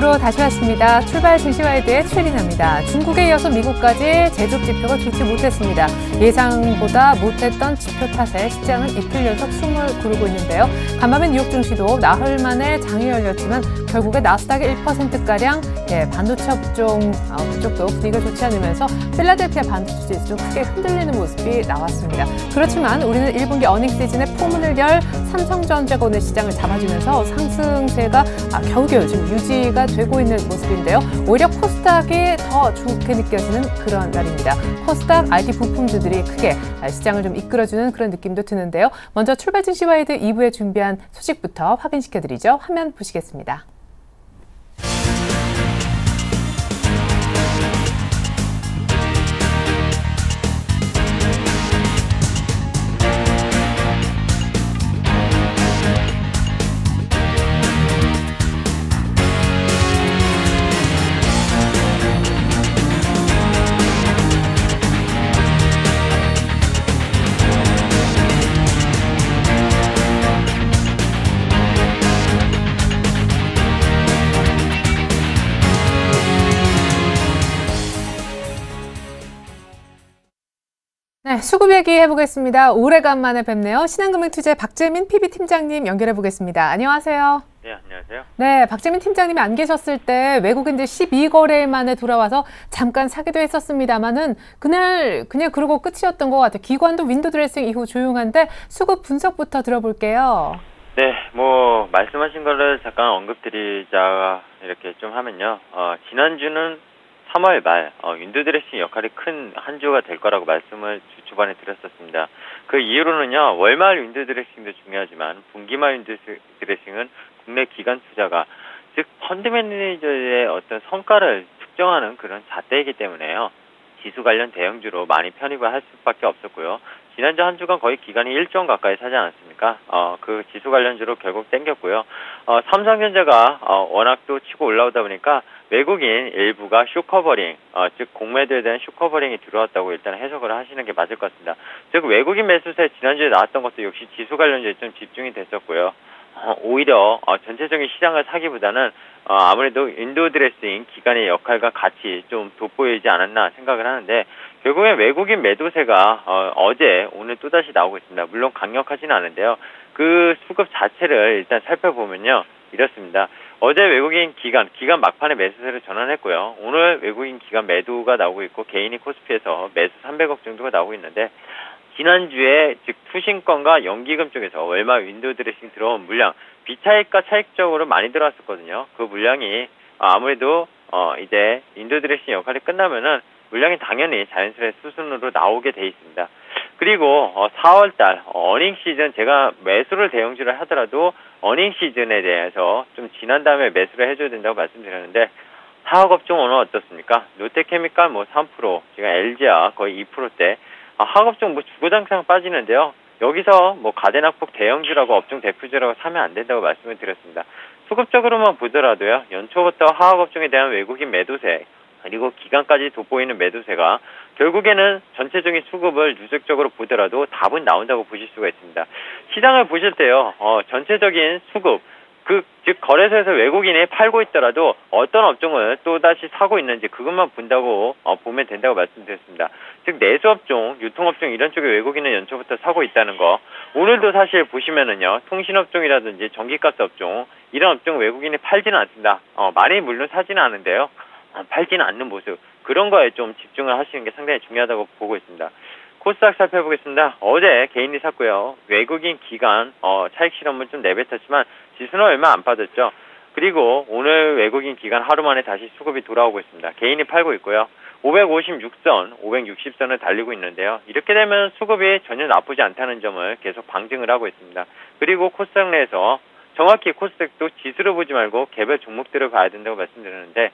뉴스로 다시 왔습니다. 출발 증시와이드의 최리나입니다. 중국에 이어서 미국까지 제조업 지표가 좋지 못했습니다. 예상보다 못했던 지표 탓에 시장은 이틀 연속 숨을 고르고 있는데요. 간밤에 뉴욕 증시도 나흘 만에 장이 열렸지만 결국에 나스닥이 1%가량 반도체 업종 그쪽도 분위기가 좋지 않으면서 필라델피아 반도체 지수 크게 흔들리는 모습이 나왔습니다. 그렇지만 우리는 1분기 어닝 시즌의 포문을 열 삼성전자가 오늘 시장을 잡아주면서 상승세가 겨우겨우 지금 유지가 되고 있는 모습인데요. 오히려 코스닥이 더 좋게 느껴지는 그런 날입니다. 코스닥 IT 부품주들이 크게 시장을 좀 이끌어주는 그런 느낌도 드는데요. 먼저 출발 증시와이드 2부에 준비한 소식부터 확인시켜드리죠. 화면 보시겠습니다. 네, 수급 얘기 해보겠습니다. 오래간만에 뵙네요. 신한금융투자의 박재민 PB팀장님 연결해보겠습니다. 안녕하세요. 네, 안녕하세요. 네, 박재민 팀장님이 안 계셨을 때 외국인들 12거래일 만에 돌아와서 잠깐 사기도 했었습니다만은 그날 그냥 그러고 끝이었던 것 같아요. 기관도 윈도우 드레싱 이후 조용한데 수급 분석부터 들어볼게요. 네, 말씀하신 거를 잠깐 언급드리자 이렇게 좀 하면요. 지난주는 3월 말 윈도우 드레싱 역할이 큰 한 주가 될 거라고 말씀을 주초반에 드렸었습니다. 그 이후로는요, 월말 윈도우 드레싱도 중요하지만 분기말 윈도우 드레싱은 국내 기관 투자가 즉 펀드 매니저의 어떤 성과를 측정하는 그런 잣대이기 때문에요. 지수 관련 대형주로 많이 편입을 할 수밖에 없었고요. 지난주 한 주간 거의 기관이 1조 원 가까이 사지 않았습니까? 그 지수 관련주로 결국 땡겼고요. 삼성전자가 워낙 또 치고 올라오다 보니까 외국인 일부가 숏커버링, 즉 공매도에 대한 숏커버링이 들어왔다고 일단 해석을 하시는 게 맞을 것 같습니다. 즉 외국인 매수세 지난주에 나왔던 것도 역시 지수 관련주에 좀 집중이 됐었고요. 오히려 전체적인 시장을 사기보다는 아무래도 윈도우 드레싱 기관의 역할과 같이 좀 돋보이지 않았나 생각을 하는데 결국엔 외국인 매도세가 어제 오늘 또다시 나오고 있습니다. 물론 강력하지는 않은데요. 그 수급 자체를 일단 살펴보면요. 이렇습니다. 어제 외국인 기관 막판에 매수세를 전환했고요. 오늘 외국인 기관 매도가 나오고 있고 개인이 코스피에서 매수 300억 정도가 나오고 있는데 지난주에 즉 투신권과 연기금 쪽에서 월말 윈도우 드레싱 들어온 물량 비차익과 차익적으로 많이 들어왔었거든요. 그 물량이 아무래도 이제 윈도우 드레싱 역할이 끝나면은 물량이 당연히 자연스레 수순으로 나오게 돼 있습니다. 그리고 4월달 어닝 시즌 제가 매수를 대형주를 하더라도 어닝 시즌에 대해서 좀 지난 다음에 매수를 해줘야 된다고 말씀드렸는데 화학업종 오늘 어떻습니까? 롯데케미칼 3%, 제가 LG화 거의 2%대 화학업종 주구장창 빠지는데요. 여기서 가대낙폭 대형주라고 업종 대표주라고 사면 안 된다고 말씀을 드렸습니다. 수급적으로만 보더라도요. 연초부터 화학업종에 대한 외국인 매도세 그리고 기간까지 돋보이는 매도세가 결국에는 전체적인 수급을 누적적으로 보더라도 답은 나온다고 보실 수가 있습니다. 시장을 보실 때요. 전체적인 수급 즉 거래소에서 외국인이 팔고 있더라도 어떤 업종을 또다시 사고 있는지 그것만 본다고 보면 된다고 말씀드렸습니다. 즉 내수업종, 유통업종 이런 쪽에 외국인은 연초부터 사고 있다는 거. 오늘도 사실 보시면은요. 통신업종이라든지 전기가스 업종 이런 업종 외국인이 팔지는 않습니다. 많이 물론 사지는 않은데요. 팔지는 않는 모습. 그런 거에 좀 집중을 하시는 게 상당히 중요하다고 보고 있습니다. 코스닥 살펴보겠습니다. 어제 개인이 샀고요. 외국인 기관 차익 실험을 좀 내뱉었지만 지수는 얼마 안 빠졌죠. 그리고 오늘 외국인 기관 하루 만에 다시 수급이 돌아오고 있습니다. 개인이 팔고 있고요. 556선, 560선을 달리고 있는데요. 이렇게 되면 수급이 전혀 나쁘지 않다는 점을 계속 방증을 하고 있습니다. 그리고 코스닥 내에서 정확히 코스닥도 지수를 보지 말고 개별 종목들을 봐야 된다고 말씀드렸는데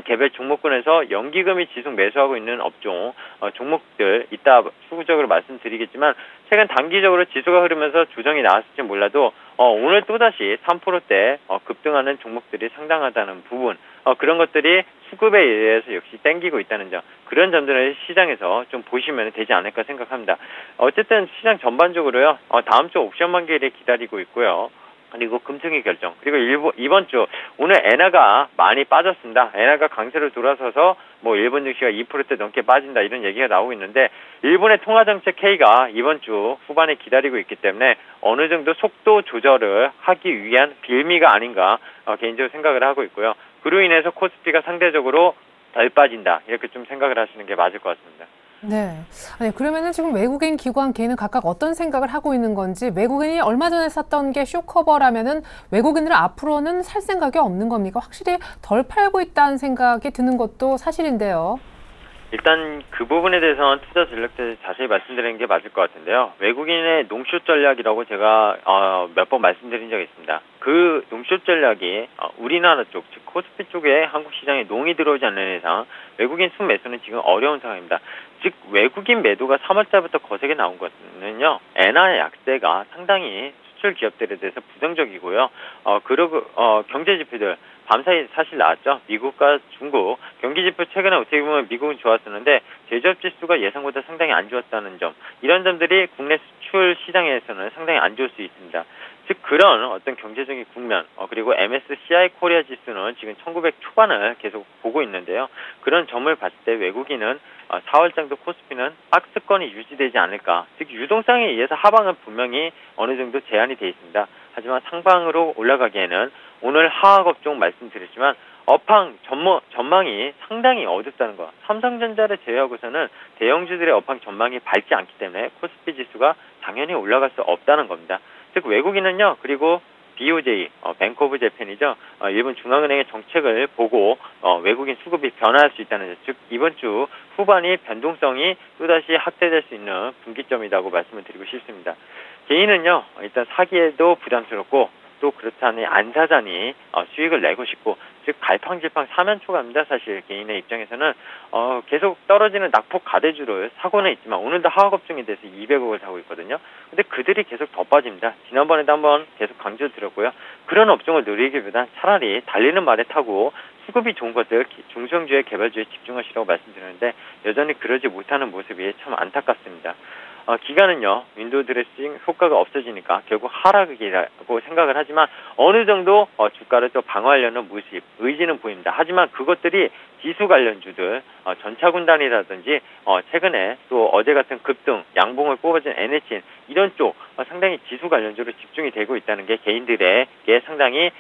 개별 종목군에서 연기금이 지속 매수하고 있는 업종 종목들 이따 추구적으로 말씀드리겠지만 최근 단기적으로 지수가 흐르면서 조정이 나왔을지 몰라도 오늘 또다시 3%대 급등하는 종목들이 상당하다는 부분 그런 것들이 수급에 의해서 역시 땡기고 있다는 점 그런 점들을 시장에서 좀 보시면 되지 않을까 생각합니다. 어쨌든 시장 전반적으로요 다음 주 옵션 만기일에 기다리고 있고요. 그리고 금통위 결정, 그리고 이번 주 오늘 엔화가 많이 빠졌습니다. 엔화가 강세로 돌아서서 뭐 일본 증시가 2%대 넘게 빠진다 이런 얘기가 나오고 있는데, 일본의 통화정책 K가 이번 주 후반에 기다리고 있기 때문에 어느 정도 속도 조절을 하기 위한 빌미가 아닌가 개인적으로 생각을 하고 있고요. 그로 인해서 코스피가 상대적으로 덜 빠진다 이렇게 좀 생각을 하시는 게 맞을 것 같습니다. 네. 아니, 그러면은 지금 외국인, 기관, 개인은 각각 어떤 생각을 하고 있는 건지, 외국인이 얼마 전에 샀던 게 쇼커버라면은 외국인들은 앞으로는 살 생각이 없는 겁니까? 확실히 덜 팔고 있다는 생각이 드는 것도 사실인데요. 일단 그 부분에 대해서는 투자 전략 때 자세히 말씀드리는 게 맞을 것 같은데요. 외국인의 농숏 전략이라고 제가 몇 번 말씀드린 적이 있습니다. 그 농숏 전략이 우리나라 쪽, 즉 코스피 쪽에 한국 시장에 농이 들어오지 않는 이상 외국인 순매수는 지금 어려운 상황입니다. 즉 외국인 매도가 3월달부터 거세게 나온 것은요, 엔화의 약세가 상당히 수출 기업들에 대해서 부정적이고요. 그리고 경제 지표들 밤사이 사실 나왔죠. 미국과 중국 경기 지표 최근에 어떻게 보면 미국은 좋았었는데 제조업 지수가 예상보다 상당히 안 좋았다는 점, 이런 점들이 국내 수출 시장에서는 상당히 안 좋을 수 있습니다. 즉 그런 어떤 경제적인 국면, 그리고 MSCI 코리아 지수는 지금 1900 초반을 계속 보고 있는데요. 그런 점을 봤을 때 외국인은 4월 정도 코스피는 박스권이 유지되지 않을까. 즉 유동성에 의해서 하방은 분명히 어느 정도 제한이 되어 있습니다. 하지만 상방으로 올라가기에는 오늘 하악업종 말씀드렸지만 업황 전망이 상당히 어둡다는 거. 삼성전자를 제외하고서는 대형주들의 업황 전망이 밝지 않기 때문에 코스피 지수가 당연히 올라갈 수 없다는 겁니다. 즉 외국인은요, 그리고 BOJ, 뱅크 오브 재팬이죠. 일본 중앙은행의 정책을 보고 외국인 수급이 변화할 수 있다는 점. 즉 이번 주 후반이 변동성이 또다시 확대될 수 있는 분기점이라고 말씀을 드리고 싶습니다. 개인은요, 일단 사기에도 부담스럽고 또 그렇다니 안 사자니 수익을 내고 싶고, 즉 갈팡질팡 사면초가입니다. 사실 개인의 입장에서는 계속 떨어지는 낙폭 가대주를 사고는 있지만 오늘도 하악업종에 대해서 200억을 사고 있거든요. 근데 그들이 계속 더 빠집니다. 지난번에도 한번 계속 강조드렸고요. 그런 업종을 누리기보단 차라리 달리는 말에 타고 수급이 좋은 것들, 중소형주의 개발주에 집중하시라고 말씀드렸는데 여전히 그러지 못하는 모습이 참 안타깝습니다. 기간은요, 윈도우 드레싱 효과가 없어지니까 결국 하락이라고 생각을 하지만 어느 정도 주가를 또 방어하려는 모습, 의지는 보입니다. 하지만 그것들이 지수 관련주들, 전차군단이라든지 최근에 또 어제 같은 급등, 양봉을 뽑아준 NHN 이런 쪽 상당히 지수 관련주로 집중이 되고 있다는 게 개인들에게 상당히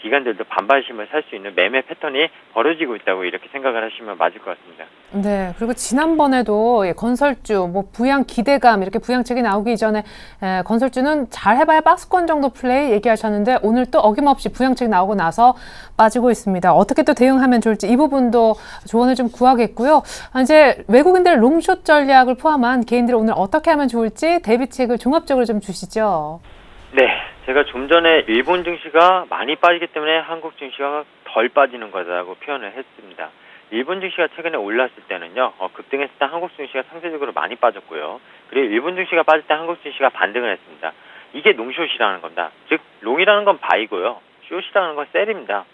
기관들도 반발심을 살 수 있는 매매 패턴이 벌어지고 있다고 이렇게 생각을 하시면 맞을 것 같습니다. 네, 그리고 지난번에도 건설주, 뭐 부양 기대감 이렇게 부양책이 나오기 전에 건설주는 잘 해봐야 박스권 정도 플레이 얘기하셨는데 오늘 또 어김없이 부양책이 나오고 나서 빠지고 있습니다. 어떻게 또 대응하면 좋을지 이 부분도 조언을 좀 구하겠고요. 이제 외국인들 롱숏 전략을 포함한 개인들이 오늘 어떻게 하면 좋을지 대비책을 종합적으로 좀 주시죠. 네, 제가 좀 전에 일본 증시가 많이 빠지기 때문에 한국 증시가 덜 빠지는 거다라고 표현을 했습니다. 일본 증시가 최근에 올랐을 때는요, 급등했을 때 한국 증시가 상대적으로 많이 빠졌고요. 그리고 일본 증시가 빠질 때 한국 증시가 반등을 했습니다. 이게 롱숏이라는 겁니다. 즉 롱이라는 건 바이고요, 숏이라는 건 셀입니다.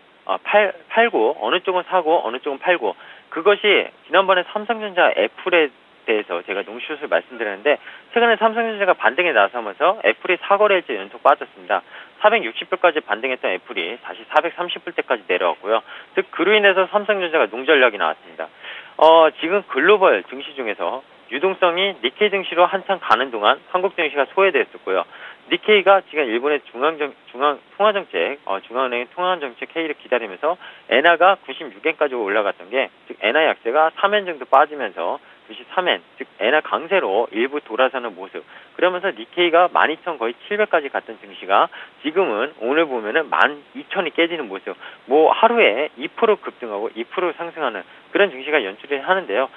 팔고 어느 쪽은 사고 어느 쪽은 팔고, 그것이 지난번에 삼성전자 애플에 대해서 제가 농숏을 말씀드렸는데 최근에 삼성전자가 반등에 나서면서 애플이 4거래일째 연속 빠졌습니다. 460불까지 반등했던 애플이 다시 430불대까지 내려왔고요. 즉 그로 인해서 삼성전자가 농전략이 나왔습니다. 지금 글로벌 증시 중에서 유동성이 니케이 증시로 한참 가는 동안 한국 증시가 소외됐었고요. 니케이가 지금 일본의 통화정책, 중앙은행의 통화정책 K를 기다리면서 엔화가 96엔까지 올라갔던 게, 즉 엔화 약세가 3엔 정도 빠지면서 93엔, 즉 엔화 강세로 일부 돌아서는 모습. 그러면서 니케이가 12,000 거의 700까지 갔던 증시가 지금은 오늘 보면은 12,000이 깨지는 모습. 뭐 하루에 2% 급등하고 2% 상승하는 그런 증시가 연출이 하는데요.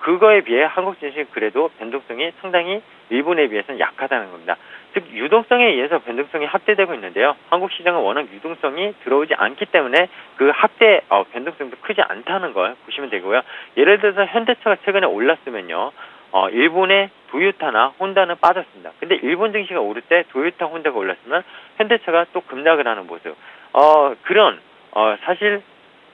그거에 비해 한국 증시는 그래도 변동성이 상당히 일본에 비해서는 약하다는 겁니다. 즉 유동성에 의해서 변동성이 확대되고 있는데요. 한국 시장은 워낙 유동성이 들어오지 않기 때문에 그 확대 변동성도 크지 않다는 걸 보시면 되고요. 예를 들어서 현대차가 최근에 올랐으면요, 일본의 도요타나 혼다는 빠졌습니다. 근데 일본 증시가 오를 때 도요타, 혼다가 올랐으면 현대차가 또 급락을 하는 모습. 그런 사실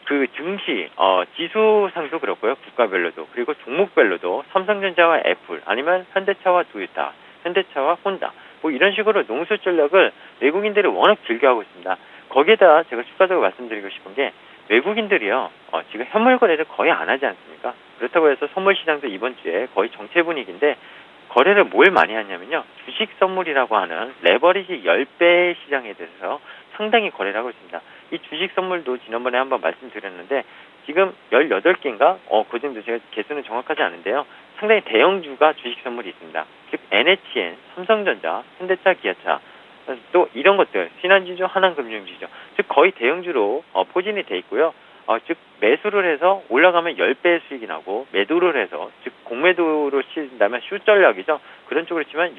그 증시 지수상도 그렇고요, 국가별로도, 그리고 종목별로도 삼성전자와 애플, 아니면 현대차와 도요타, 현대차와 혼다, 뭐 이런 식으로 농수 전략을 외국인들이 워낙 즐겨하고 있습니다. 거기에다 제가 추가적으로 말씀드리고 싶은 게 외국인들이요, 지금 현물 거래를 거의 안 하지 않습니까? 그렇다고 해서 선물 시장도 이번 주에 거의 정체 분위기인데 거래를 뭘 많이 하냐면요, 주식 선물이라고 하는 레버리지 10배 시장에 대해서 상당히 거래를 하고 있습니다. 이 주식 선물도 지난번에 한번 말씀드렸는데 지금 18개인가? 그 정도 제가 개수는 정확하지 않은데요. 상당히 대형주가 주식 선물이 있습니다. 즉 NHN, 삼성전자, 현대차, 기아차, 또 이런 것들, 신한지주, 하나금융지주, 즉 거의 대형주로 포진이 돼 있고요. 즉 매수를 해서 올라가면 10배의 수익이 나고 매도를 해서 즉 공매도로 치신다면 숏 전략이죠. 그런 쪽으로 치면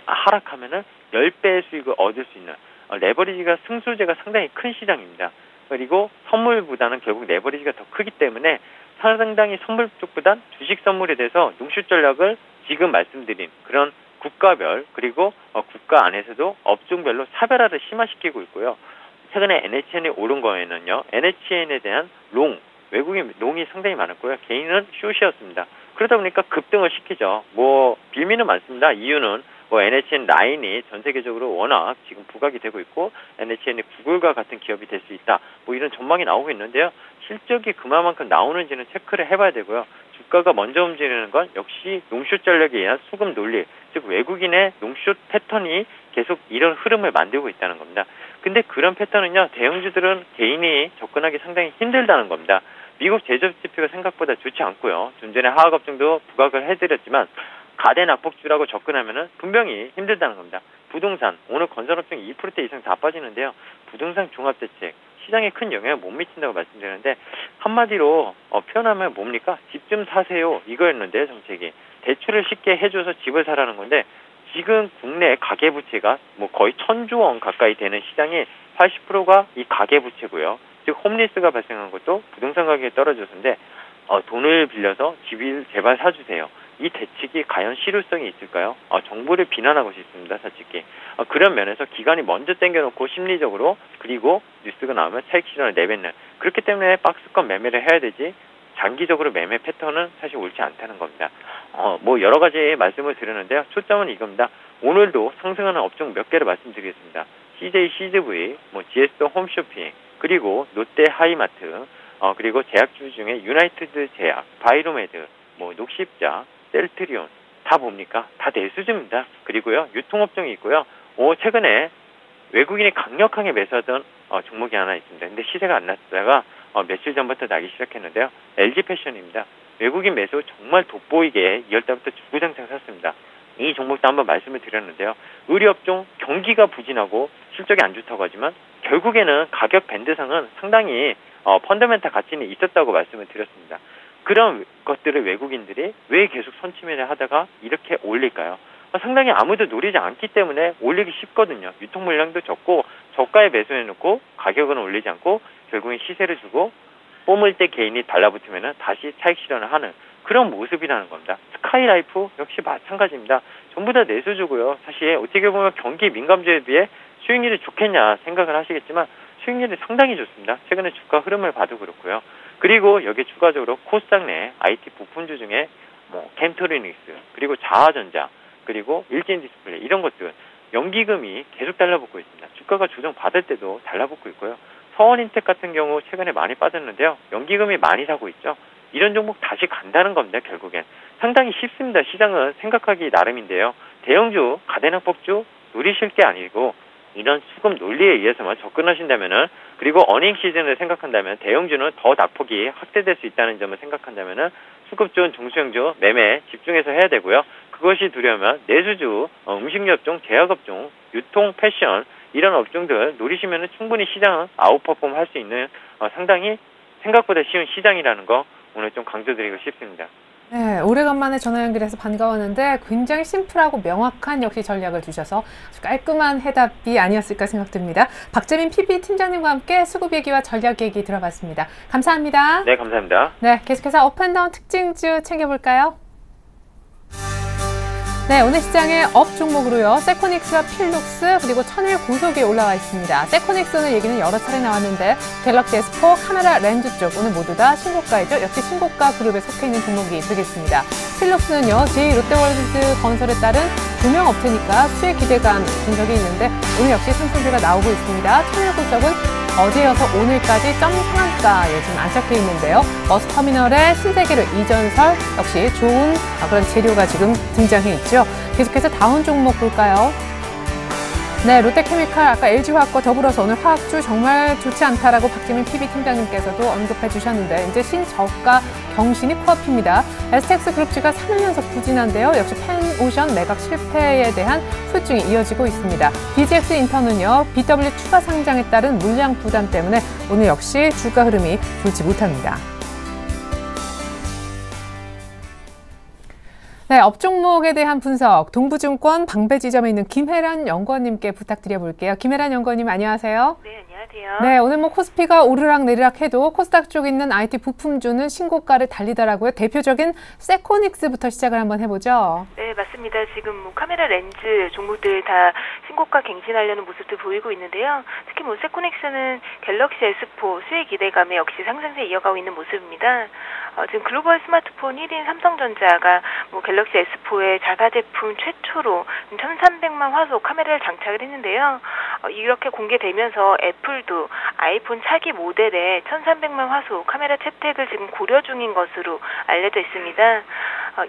하락하면은 10배의 수익을 얻을 수 있는 레버리지가 승수제가 상당히 큰 시장입니다. 그리고 선물보다는 결국 레버리지가 더 크기 때문에 상당히 선물 쪽보단 주식 선물에 대해서 농축 전략을 지금 말씀드린 그런 국가별 그리고 국가 안에서도 업종별로 차별화를 심화시키고 있고요. 최근에 NHN이 오른 거에는요, NHN에 대한 외국인 롱이 상당히 많았고요. 개인은 숏이었습니다. 그러다 보니까 급등을 시키죠. 뭐 빌미는 많습니다. 이유는 뭐 NHN 라인이 전 세계적으로 워낙 지금 부각이 되고 있고 NHN이 구글과 같은 기업이 될 수 있다. 뭐 이런 전망이 나오고 있는데요. 실적이 그만큼 나오는지는 체크를 해봐야 되고요. 주가가 먼저 움직이는 건 역시 농숏 전략에 의한 수급 논리, 즉 외국인의 농숏 패턴이 계속 이런 흐름을 만들고 있다는 겁니다. 근데 그런 패턴은요, 대형주들은 개인이 접근하기 상당히 힘들다는 겁니다. 미국 제조업 지표가 생각보다 좋지 않고요. 좀 전에 화학업종도 부각을 해드렸지만 가대 낙폭주라고 접근하면은 분명히 힘들다는 겁니다. 부동산, 오늘 건설업종 2% 이상 다 빠지는데요. 부동산 종합대책, 시장에 큰 영향을 못 미친다고 말씀드렸는데 한마디로 표현하면 뭡니까? 집 좀 사세요 이거였는데 정책이 대출을 쉽게 해줘서 집을 사라는 건데 지금 국내 가계부채가 뭐 거의 1,000조 원 가까이 되는 시장이 80%가 이 가계부채고요. 즉 홈리스가 발생한 것도 부동산 가격이 떨어져서인데 돈을 빌려서 집을 제발 사주세요. 이 대책이 과연 실효성이 있을까요? 정부를 비난하고 싶습니다, 솔직히. 그런 면에서 기관이 먼저 땡겨놓고 심리적으로 그리고 뉴스가 나오면 차익 실현을 내뱉는 그렇기 때문에 박스권 매매를 해야 되지 장기적으로 매매 패턴은 사실 옳지 않다는 겁니다. 뭐 여러 가지 말씀을 드렸는데요. 초점은 이겁니다. 오늘도 상승하는 업종 몇 개를 말씀드리겠습니다. CJ CGV, 뭐 GS 홈쇼핑, 그리고 롯데 하이마트, 그리고 제약주 중에 유나이티드 제약, 바이로메드, 뭐 녹십자, 셀트리온 다 뭡니까? 다 내수주입니다. 그리고요 유통업종이 있고요. 최근에 외국인이 강력하게 매수하던 종목이 하나 있습니다. 근데 시세가 안 났다가 며칠 전부터 나기 시작했는데요. LG 패션입니다. 외국인 매수 정말 돋보이게 2월달부터 주구장창 샀습니다. 이 종목도 한번 말씀을 드렸는데요. 의류업종 경기가 부진하고 실적이 안 좋다고 하지만 결국에는 가격 밴드상은 상당히 펀더멘탈 가치는 있었다고 말씀을 드렸습니다. 그런 것들을 외국인들이 왜 계속 선취매를 하다가 이렇게 올릴까요? 상당히 아무도 노리지 않기 때문에 올리기 쉽거든요. 유통 물량도 적고 저가에 매수해놓고 가격은 올리지 않고 결국엔 시세를 주고 뽐을 때 개인이 달라붙으면 다시 차익 실현을 하는 그런 모습이라는 겁니다. 스카이라이프 역시 마찬가지입니다. 전부 다 내수주고요. 사실 어떻게 보면 경기 민감주에 비해 수익률이 좋겠냐 생각을 하시겠지만 수익률이 상당히 좋습니다. 최근에 주가 흐름을 봐도 그렇고요. 그리고 여기에 추가적으로 코스닥 내 IT 부품주 중에 뭐 캠토리닉스, 그리고 자화전자, 그리고 일진디스플레이 이런 것들 연기금이 계속 달라붙고 있습니다. 주가가 조정 받을 때도 달라붙고 있고요. 서원인텍 같은 경우 최근에 많이 빠졌는데요. 연기금이 많이 사고 있죠. 이런 종목 다시 간다는 겁니다. 결국엔 상당히 쉽습니다. 시장은 생각하기 나름인데요. 대형주, 가대낙폭주 노리실 게 아니고 이런 수급 논리에 의해서만 접근하신다면은 그리고 어닝 시즌을 생각한다면 대형주는 더 낙폭이 확대될 수 있다는 점을 생각한다면은 수급 좋은 중소형주 매매 집중해서 해야 되고요. 그것이 두려우면 내수주, 음식료업종, 제약업종, 유통, 패션 이런 업종들 노리시면은 충분히 시장 아웃퍼폼 할 수 있는 상당히 생각보다 쉬운 시장이라는 거 오늘 좀 강조드리고 싶습니다. 네, 오래간만에 전화 연결해서 반가웠는데 굉장히 심플하고 명확한 역시 전략을 주셔서 아주 깔끔한 해답이 아니었을까 생각됩니다. 박재민 PB 팀장님과 함께 수급 얘기와 전략 얘기 들어봤습니다. 감사합니다. 네, 감사합니다. 네, 계속해서 업앤다운 특징주 챙겨볼까요? 네, 오늘 시장의 업 종목으로요. 세코닉스와 필룩스 그리고 천일 고속이 올라와 있습니다. 세코닉스 오늘 얘기는 여러 차례 나왔는데 갤럭시 S4, 카메라 렌즈 쪽 오늘 모두 다 신고가이죠. 역시 신고가 그룹에 속해 있는 종목이 되겠습니다. 필룩스는요. 제2롯데월드 건설에 따른 조명업체니까 수혜 기대감 분석이 있는데 오늘 역시 상승세가 나오고 있습니다. 천일고속은 어제여서 오늘까지 점 상한가에 지금 안착해 있는데요. 버스터미널의 신세계로 이전설 역시 좋은 그런 재료가 지금 등장해 있죠. 계속해서 다운 종목 볼까요? 네, 롯데케미칼 아까 LG화학과 더불어서 오늘 화학주 정말 좋지 않다라고 박지민 PB팀장님께서도 언급해 주셨는데 이제 신저가 경신이 코앞입니다. STX 그룹주가 3일 연속 부진한데요. 역시 펜오션 매각 실패에 대한 후유증이 이어지고 있습니다. BGX 인터는요. BW 추가 상장에 따른 물량 부담 때문에 오늘 역시 주가 흐름이 좋지 못합니다. 네, 업종목에 대한 분석, 동부증권 방배지점에 있는 김혜란 연구원님께 부탁드려 볼게요. 김혜란 연구원님 안녕하세요. 네, 안녕하세요. 네, 오늘 뭐 코스피가 오르락 내리락 해도 코스닥 쪽에 있는 IT 부품주는 신고가를 달리더라고요. 대표적인 세코닉스부터 시작을 한번 해보죠. 네, 맞습니다. 지금 뭐 카메라 렌즈 종목들 다 신고가 갱신하려는 모습도 보이고 있는데요. 특히 뭐 세코닉스는 갤럭시 S4 수혜 기대감에 역시 상승세 이어가고 있는 모습입니다. 지금 글로벌 스마트폰 1인 삼성전자가 뭐 갤럭시 S4의 자사 제품 최초로 1,300만 화소 카메라를 장착을 했는데요. 이렇게 공개되면서 애플도 아이폰 차기 모델에 1,300만 화소 카메라 채택을 지금 고려 중인 것으로 알려져 있습니다.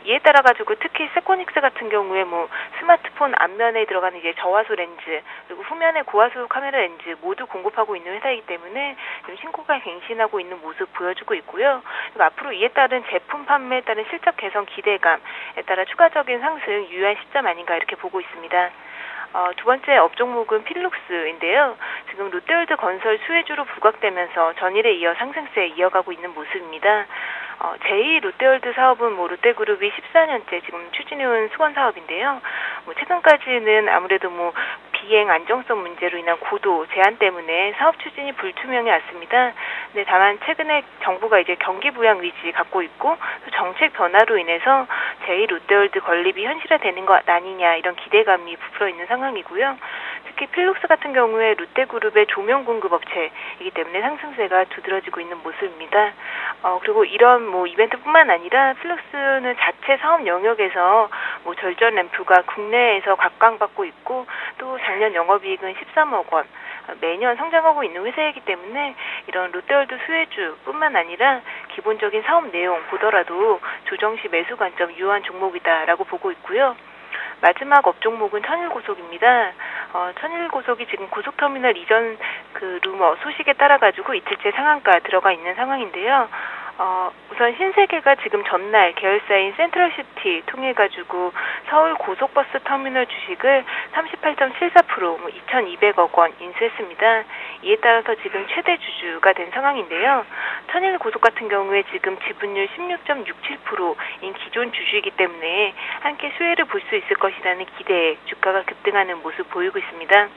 이에 따라 가지고 특히 세코닉스 같은 경우에 뭐 스마트폰 앞면에 들어가는 이제 저화소 렌즈 그리고 후면에 고화소 카메라 렌즈 모두 공급하고 있는 회사이기 때문에 지금 신고가 갱신하고 있는 모습 보여주고 있고요. 그리고 앞으로 이에 따른 제품 판매에 따른 실적 개선 기대감에 따라 추가적인 상승 유효한 시점 아닌가 이렇게 보고 있습니다. 두 번째 업종목은 필룩스인데요. 지금 롯데월드 건설 수혜주로 부각되면서 전일에 이어 상승세 이어가고 있는 모습입니다. 제2 롯데월드 사업은 뭐 롯데그룹이 14년째 지금 추진해온 수건 사업인데요. 뭐 최근까지는 아무래도 뭐 비행 안정성 문제로 인한 고도 제한 때문에 사업 추진이 불투명해 왔습니다. 네, 다만 최근에 정부가 이제 경기 부양 의지 갖고 있고 또 정책 변화로 인해서 제2 롯데월드 건립이 현실화되는 것 아니냐 이런 기대감이 부풀어 있는 상황이고요. 특히 필룩스 같은 경우에 롯데그룹의 조명 공급 업체이기 때문에 상승세가 두드러지고 있는 모습입니다. 그리고 이런 뭐 이벤트뿐만 아니라 필룩스는 자체 사업 영역에서 뭐 절전 램프가 국내에서 각광받고 있고 또 작년 영업이익은 13억 원. 매년 성장하고 있는 회사이기 때문에 이런 롯데월드 수혜주뿐만 아니라 기본적인 사업 내용 보더라도 조정 시 매수 관점 유효한 종목이다라고 보고 있고요. 마지막 업종목은 천일고속입니다. 천일고속이 지금 고속터미널 이전 그 루머 소식에 따라 가지고 이틀째 상한가 들어가 있는 상황인데요. 우선 신세계가 지금 전날 계열사인 센트럴시티 통해 가지고 서울 고속버스 터미널 주식을 38.74% 2,200억 원 인수했습니다. 이에 따라서 지금 최대 주주가 된 상황인데요. 천일고속 같은 경우에 지금 지분율 16.67%인 기존 주주이기 때문에 함께 수혜를 볼 수 있을 것이라는 기대에 주가가 급등하는 모습 보이고 있습니다.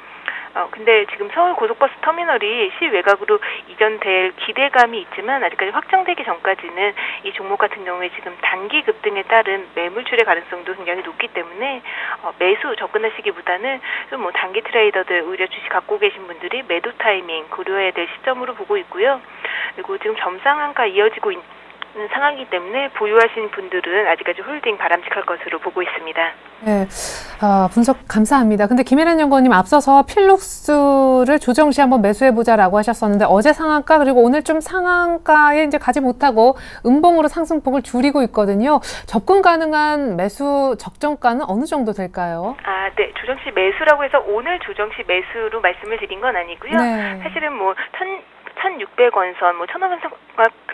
근데 지금 서울 고속버스 터미널이 시외곽으로 이전될 기대감이 있지만 아직까지 확정되기 전까지는 이 종목 같은 경우에 지금 단기 급등에 따른 매물출의 가능성도 굉장히 높기 때문에 매수 접근하시기보다는 좀 뭐 단기 트레이더들 오히려 주식 갖고 계신 분들이 매도 타이밍 고려해야 될 시점으로 보고 있고요. 그리고 지금 점상한가 이어지고 있는 상황이기 때문에 보유하신 분들은 아직까지 홀딩 바람직할 것으로 보고 있습니다. 네, 분석 감사합니다. 근데 김혜란 연구원님 앞서서 필룩스를 조정 시 한번 매수해보자라고 하셨었는데 어제 상한가 그리고 오늘 좀 상한가에 이제 가지 못하고 음봉으로 상승폭을 줄이고 있거든요. 접근 가능한 매수 적정가는 어느 정도 될까요? 네. 조정 시 매수라고 해서 오늘 조정 시 매수로 말씀을 드린 건 아니고요. 네. 사실은 뭐 1,600원 선, 뭐 1,500원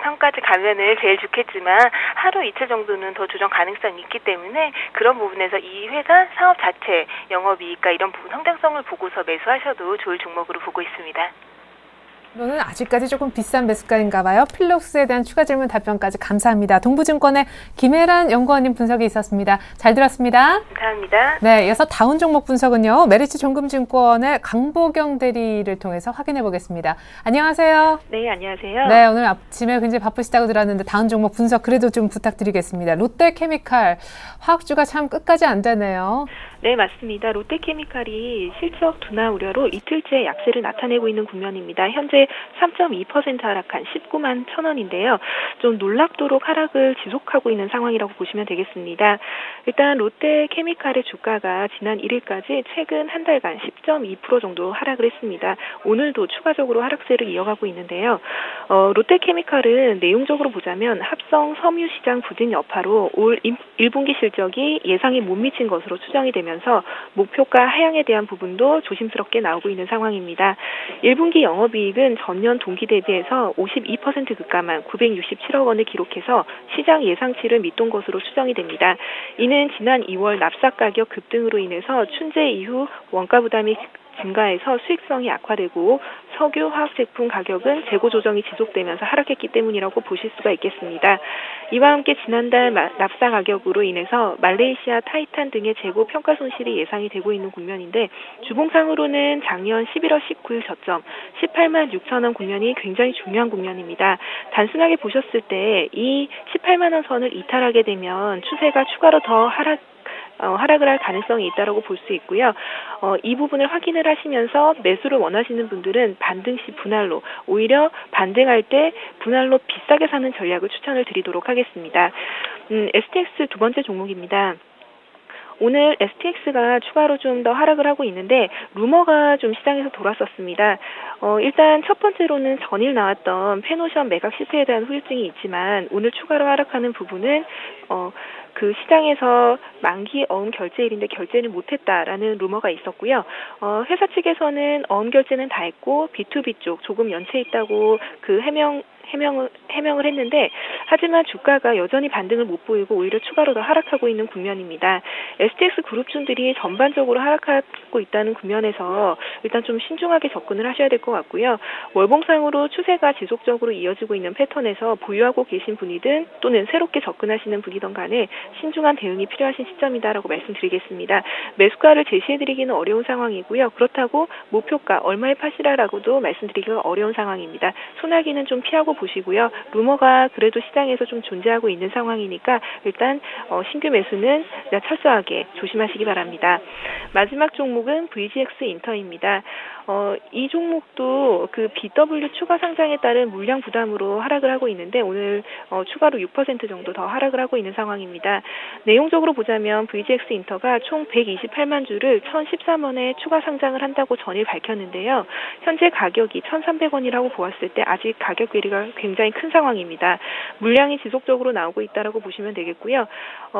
선까지 가면은 제일 좋겠지만 하루 이틀 정도는 더 조정 가능성이 있기 때문에 그런 부분에서 이 회사 사업 자체 영업이익과 이런 부분 성장성을 보고서 매수하셔도 좋을 종목으로 보고 있습니다. 오늘은 아직까지 조금 비싼 매수가인가 봐요. 필룩스에 대한 추가 질문 답변까지 감사합니다. 동부증권의 김혜란 연구원님 분석이 있었습니다. 잘 들었습니다. 감사합니다. 네, 이어서 다운 종목 분석은요. 메리츠 종금증권의 강보경 대리를 통해서 확인해 보겠습니다. 안녕하세요. 네, 안녕하세요. 네, 오늘 아침에 굉장히 바쁘시다고 들었는데 다운 종목 분석 그래도 좀 부탁드리겠습니다. 롯데케미칼 화학주가 참 끝까지 안 되네요. 네, 맞습니다. 롯데케미칼이 실적 둔화 우려로 이틀째 약세를 나타내고 있는 국면입니다. 현재 3.2% 하락한 19만 1,000원인데요. 좀 놀랍도록 하락을 지속하고 있는 상황이라고 보시면 되겠습니다. 일단 롯데케미칼의 주가가 지난 1일까지 최근 한 달간 10.2% 정도 하락을 했습니다. 오늘도 추가적으로 하락세를 이어가고 있는데요. 롯데케미칼은 내용적으로 보자면 합성 섬유 시장 부진 여파로 올 1분기 실적이 예상에 못 미친 것으로 추정이 되면서 목표가 하향에 대한 부분도 조심스럽게 나오고 있는 상황입니다. 1분기 영업이익은 전년 동기 대비해서 52% 급감한 967억 원을 기록해서 시장 예상치를 밑돈 것으로 추정이 됩니다. 이는 지난 2월 납작 가격 급등으로 인해서 춘제 이후 원가 부담이 증가해서 수익성이 악화되고 석유, 화학제품 가격은 재고 조정이 지속되면서 하락했기 때문이라고 보실 수가 있겠습니다. 이와 함께 지난달 납사 가격으로 인해서 말레이시아, 타이탄 등의 재고 평가 손실이 예상이 되고 있는 국면인데 주봉상으로는 작년 11월 19일 저점 18만 6천 원 국면이 굉장히 중요한 국면입니다. 단순하게 보셨을 때 이 18만 원 선을 이탈하게 되면 추세가 추가로 더 하락을 할 가능성이 있다고 볼 수 있고요. 이 부분을 확인을 하시면서 매수를 원하시는 분들은 반등 시 분할로, 오히려 반등할 때 분할로 비싸게 사는 전략을 추천을 드리도록 하겠습니다. STX 두 번째 종목입니다. 오늘 STX가 추가로 좀 더 하락을 하고 있는데 루머가 좀 시장에서 돌았었습니다. 일단 첫 번째로는 전일 나왔던 페노션 매각 실패에 대한 후유증이 있지만 오늘 추가로 하락하는 부분은 그 시장에서 만기 어음 결제일인데 결제는 못했다라는 루머가 있었고요. 회사 측에서는 어음 결제는 다 했고 B2B 쪽 조금 연체 있다고 그 해명을 했는데 하지만 주가가 여전히 반등을 못 보이고 오히려 추가로 더 하락하고 있는 국면입니다. STX 그룹주들이 전반적으로 하락하고 있다는 국면에서 일단 좀 신중하게 접근을 하셔야 될 것 같고요. 월봉상으로 추세가 지속적으로 이어지고 있는 패턴에서 보유하고 계신 분이든 또는 새롭게 접근하시는 분이든 간에 신중한 대응이 필요하신 시점이다라고 말씀드리겠습니다. 매수가를 제시해드리기는 어려운 상황이고요. 그렇다고 목표가 얼마에 파시라라고도 말씀드리기가 어려운 상황입니다. 소나기는 좀 피하고 보시고요. 루머가 그래도 시장에서 좀 존재하고 있는 상황이니까 일단 신규 매수는 철저하게 조심하시기 바랍니다. 마지막 종목은 VGX 인터입니다. 이 종목도 그 BW 추가 상장에 따른 물량 부담으로 하락을 하고 있는데 오늘 추가로 6% 정도 더 하락을 하고 있는 상황입니다. 내용적으로 보자면 VGX 인터가 총 128만 주를 1,013원에 추가 상장을 한다고 전일 밝혔는데요. 현재 가격이 1,300원이라고 보았을 때 아직 가격 괴리가 굉장히 큰 상황입니다. 물량이 지속적으로 나오고 있다고 보시면 되겠고요.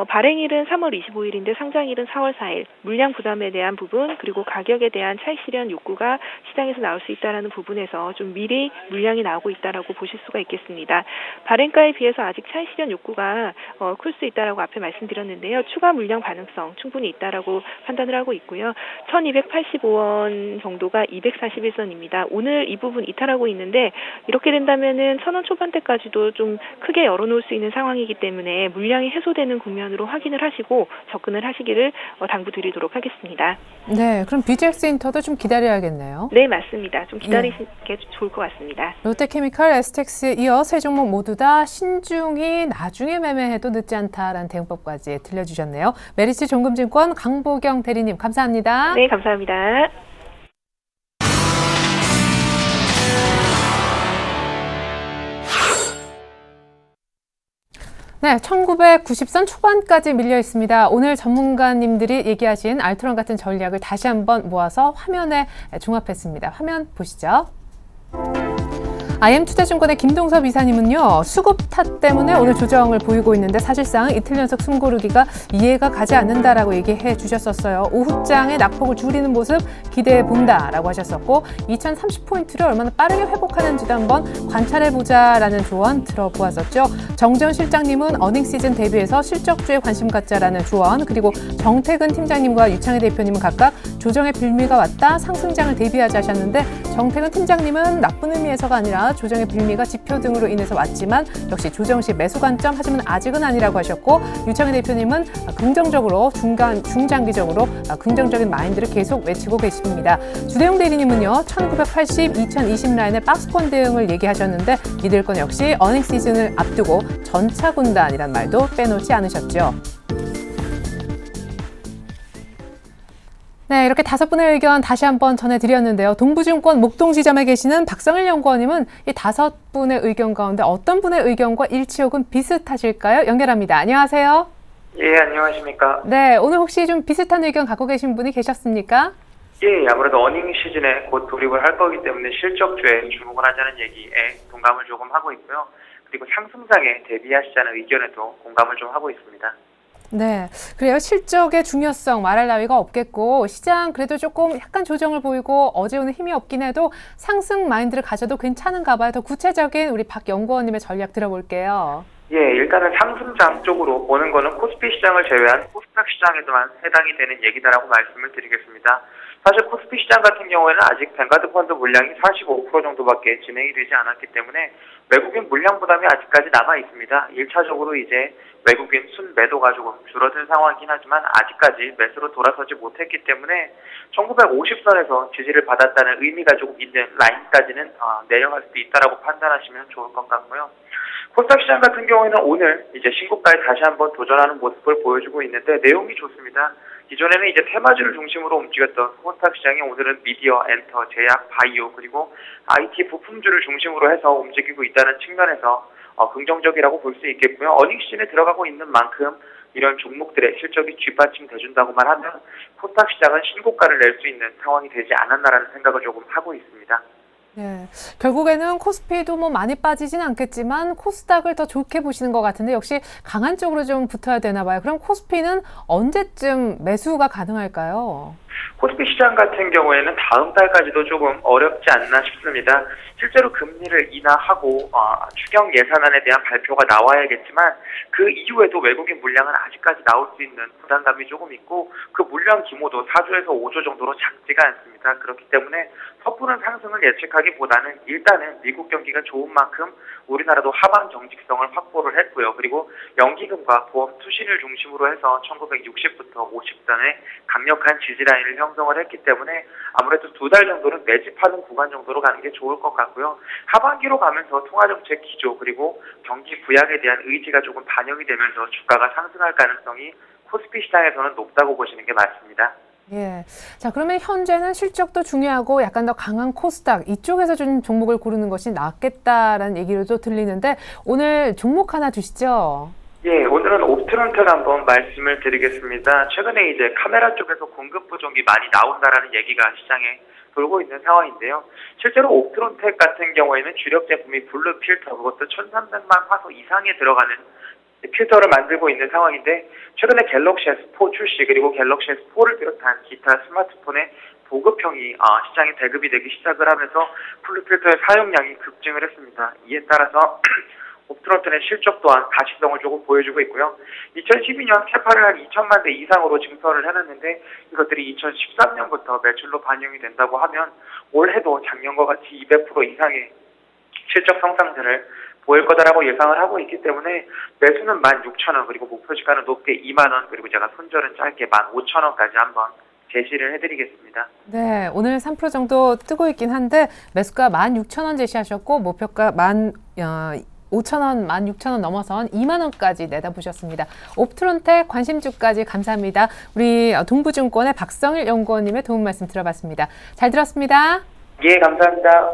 발행일은 3월 25일인데 상장일은 4월 4일. 물량 부담에 대한 부분 그리고 가격에 대한 차익 실현 욕구가 시장에서 나올 수 있다는 부분에서 좀 미리 물량이 나오고 있다고 보실 수가 있겠습니다. 발행가에 비해서 아직 차익 실현 욕구가 클 수 있다고 앞에 말씀드렸는데요. 추가 물량 가능성 충분히 있다고 판단을 하고 있고요. 1,285원 정도가 241선입니다. 오늘 이 부분 이탈하고 있는데 이렇게 된다면은 1,000원 초반대까지도 좀 크게 열어놓을 수 있는 상황이기 때문에 물량이 해소되는 국면으로 확인을 하시고 접근을 하시기를 당부드리도록 하겠습니다. 네, 그럼 BGX 인터도 좀 기다려야겠네요. 네, 맞습니다. 좀 기다리시는 게 좋을 것 같습니다. 롯데케미칼, STX에 이어 세 종목 모두 다 신중히 나중에 매매해도 늦지 않다라는 대응법까지 들려주셨네요. 메리츠 종금증권 강보경 대리님 감사합니다. 네, 감사합니다. 네, 1990선 초반까지 밀려 있습니다. 오늘 전문가님들이 얘기하신 알트론 같은 전략을 다시 한번 모아서 화면에 종합했습니다. 화면 보시죠. IM투자증권의 김동섭 이사님은요. 수급 탓 때문에 오늘 조정을 보이고 있는데 사실상 이틀 연속 숨고르기가 이해가 가지 않는다라고 얘기해 주셨었어요. 오후장에 낙폭을 줄이는 모습 기대해 본다라고 하셨었고 2030포인트를 얼마나 빠르게 회복하는지도 한번 관찰해보자라는 조언 들어보았었죠. 정재훈 실장님은 어닝 시즌 대비해서 실적주에 관심 갖자라는 조언 그리고 정태근 팀장님과 유창희 대표님은 각각 조정의 빌미가 왔다 상승장을 대비하자 하셨는데 정태근 팀장님은 나쁜 의미에서가 아니라 조정의 빌미가 지표 등으로 인해서 왔지만 역시 조정 시 매수 관점 하지만 아직은 아니라고 하셨고 유창희 대표님은 긍정적으로 중장기적으로 긍정적인 마인드를 계속 외치고 계십니다. 주대용 대리님은요. 1980, 2020 라인의 박스권 대응을 얘기하셨는데 믿을 건 역시 어닝 시즌을 앞두고 전차 군단이란 말도 빼놓지 않으셨죠. 네, 이렇게 5분의 의견 다시 한번 전해드렸는데요. 동부증권 목동지점에 계시는 박성일 연구원님은 이 5분의 의견 가운데 어떤 분의 의견과 일치 혹은 비슷하실까요? 연결합니다. 안녕하세요. 예, 안녕하십니까. 네, 오늘 혹시 좀 비슷한 의견 갖고 계신 분이 계셨습니까? 예, 아무래도 어닝 시즌에 곧 돌입을 할 거기 때문에 실적주에 주목을 하자는 얘기에 공감을 조금 하고 있고요. 그리고 상승장에 대비하시자는 의견에도 공감을 좀 하고 있습니다. 네, 그래요. 실적의 중요성 말할 나위가 없겠고 시장 그래도 조금 약간 조정을 보이고 어제 오늘 힘이 없긴 해도 상승 마인드를 가져도 괜찮은가 봐요. 더 구체적인 우리 박 연구원님의 전략 들어볼게요. 예, 일단은 상승장 쪽으로 보는 거는 코스피 시장을 제외한 코스닥 시장에도만 해당이 되는 얘기다라고 말씀을 드리겠습니다. 사실 코스피 시장 같은 경우에는 아직 뱅가드 펀드 물량이 45% 정도밖에 진행이 되지 않았기 때문에 외국인 물량 부담이 아직까지 남아 있습니다. 1차적으로 이제 외국인 순매도가 조금 줄어든 상황이긴 하지만 아직까지 매수로 돌아서지 못했기 때문에 1950선에서 지지를 받았다는 의미가 조금 있는 라인까지는 내려갈 수도 있다라고 판단하시면 좋을 것 같고요. 코스닥 시장 같은 경우에는 오늘 이제 신고가에 다시 한번 도전하는 모습을 보여주고 있는데 내용이 좋습니다. 기존에는 이제 테마주를 중심으로 움직였던 코스닥 시장이 오늘은 미디어, 엔터, 제약, 바이오 그리고 IT 부품주를 중심으로 해서 움직이고 있다는 측면에서 긍정적이라고 볼 수 있겠고요. 어닝 시즌에 들어가고 있는 만큼 이런 종목들의 실적이 뒷받침돼준다고만 하면 코스닥 시장은 신고가를 낼 수 있는 상황이 되지 않았나라는 생각을 조금 하고 있습니다. 네, 결국에는 코스피도 뭐 많이 빠지진 않겠지만 코스닥을 더 좋게 보시는 것 같은데 역시 강한 쪽으로 좀 붙어야 되나 봐요. 그럼 코스피는 언제쯤 매수가 가능할까요? 코스피 시장 같은 경우에는 다음 달까지도 조금 어렵지 않나 싶습니다. 실제로 금리를 인하하고 추경 예산안에 대한 발표가 나와야겠지만 그 이후에도 외국인 물량은 아직까지 나올 수 있는 부담감이 조금 있고 그 물량 규모도 4조에서 5조 정도로 작지가 않습니다. 그렇기 때문에 섣부른 상승을 예측하기보다는 일단은 미국 경기가 좋은 만큼 우리나라도 하방 경직성을 확보를 했고요. 그리고 연기금과 보험 투신을 중심으로 해서 1960부터 50선의 강력한 지지라인을 형성을 했기 때문에 아무래도 2달 정도는 매집하는 구간 정도로 가는 게 좋을 것 같고요. 하반기로 가면서 통화정책 기조 그리고 경기 부양에 대한 의지가 조금 반영이 되면서 주가가 상승할 가능성이 코스피 시장에서는 높다고 보시는 게 맞습니다. 예. 자, 그러면 현재는 실적도 중요하고 약간 더 강한 코스닥 이쪽에서 좀 종목을 고르는 것이 낫겠다라는 얘기로도 들리는데 오늘 종목 하나 주시죠. 예, 오늘은 옵트론텍 한번 말씀을 드리겠습니다. 최근에 이제 카메라 쪽에서 공급 부족이 많이 나온다라는 얘기가 시장에 돌고 있는 상황인데요. 실제로 옵트론텍 같은 경우에는 주력 제품이 블루 필터, 그것도 1300만 화소 이상에 들어가는 필터를 만들고 있는 상황인데 최근에 갤럭시 S4 출시 그리고 갤럭시 S4를 비롯한 기타 스마트폰의 보급형이 시장에 대급이 되기 시작을 하면서 블루 필터의 사용량이 급증을 했습니다. 이에 따라서 옵트론텍의 실적 또한 가시성을 조금 보여주고 있고요. 2012년 캐파를 한 2천만 대 이상으로 증설을 해놨는데 이것들이 2013년부터 매출로 반영이 된다고 하면 올해도 작년과 같이 200% 이상의 실적 성장세를 보일 거다라고 예상을 하고 있기 때문에 매수는 16,000원 그리고 목표 시가는 높게 2만원 그리고 제가 손절은 짧게 15,000원까지 한번 제시를 해드리겠습니다. 네, 오늘 3% 정도 뜨고 있긴 한데 매수가 16,000원 제시하셨고 목표가 5,000원, 16,000원 넘어선 2만원까지 내다보셨습니다. 옵트론텍 관심주까지 감사합니다. 우리 동부증권의 박성일 연구원님의 도움 말씀 들어봤습니다. 잘 들었습니다. 예, 감사합니다.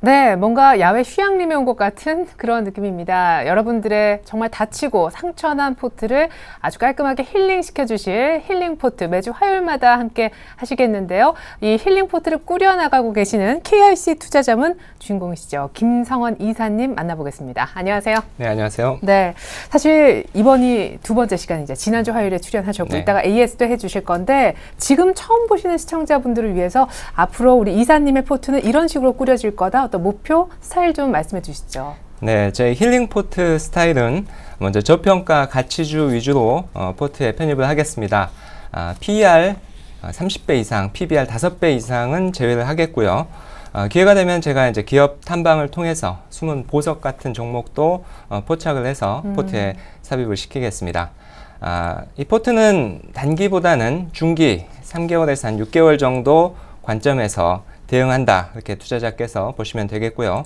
네, 뭔가 야외 휴양림에 온 것 같은 그런 느낌입니다. 여러분들의 정말 다치고 상처난 포트를 아주 깔끔하게 힐링시켜 주실 힐링 포트 매주 화요일마다 함께 하시겠는데요. 이 힐링 포트를 꾸려나가고 계시는 KIC 투자자문 주인공이시죠. 김성원 이사님 만나보겠습니다. 안녕하세요. 네, 안녕하세요. 네, 사실 이번이 두 번째 시간이죠. 지난주 화요일에 출연하셨고 네. 이따가 AS도 해주실 건데 지금 처음 보시는 시청자분들을 위해서 앞으로 우리 이사님의 포트는 이런 식으로 꾸려질 거다. 어떤 목표, 스타일 좀 말씀해 주시죠. 네, 저희 힐링 포트 스타일은 먼저 저평가 가치주 위주로 포트에 편입을 하겠습니다. PER 30배 이상, PBR 5배 이상은 제외를 하겠고요. 기회가 되면 제가 이제 기업 탐방을 통해서 숨은 보석 같은 종목도 포착을 해서 포트에 삽입을 시키겠습니다. 이 포트는 단기보다는 중기 3개월에서 한 6개월 정도 관점에서 대응한다. 이렇게 투자자께서 보시면 되겠고요.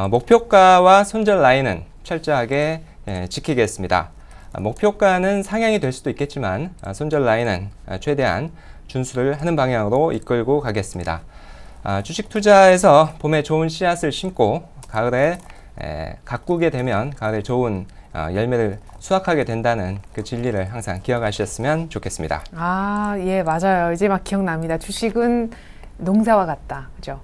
목표가와 손절 라인은 철저하게 지키겠습니다. 목표가는 상향이 될 수도 있겠지만 손절 라인은 최대한 준수를 하는 방향으로 이끌고 가겠습니다. 주식 투자에서 봄에 좋은 씨앗을 심고 가을에 가꾸게 되면 가을에 좋은 열매를 수확하게 된다는 그 진리를 항상 기억하셨으면 좋겠습니다. 예, 맞아요. 이제 막 기억납니다. 주식은 농사와 같다. 그죠?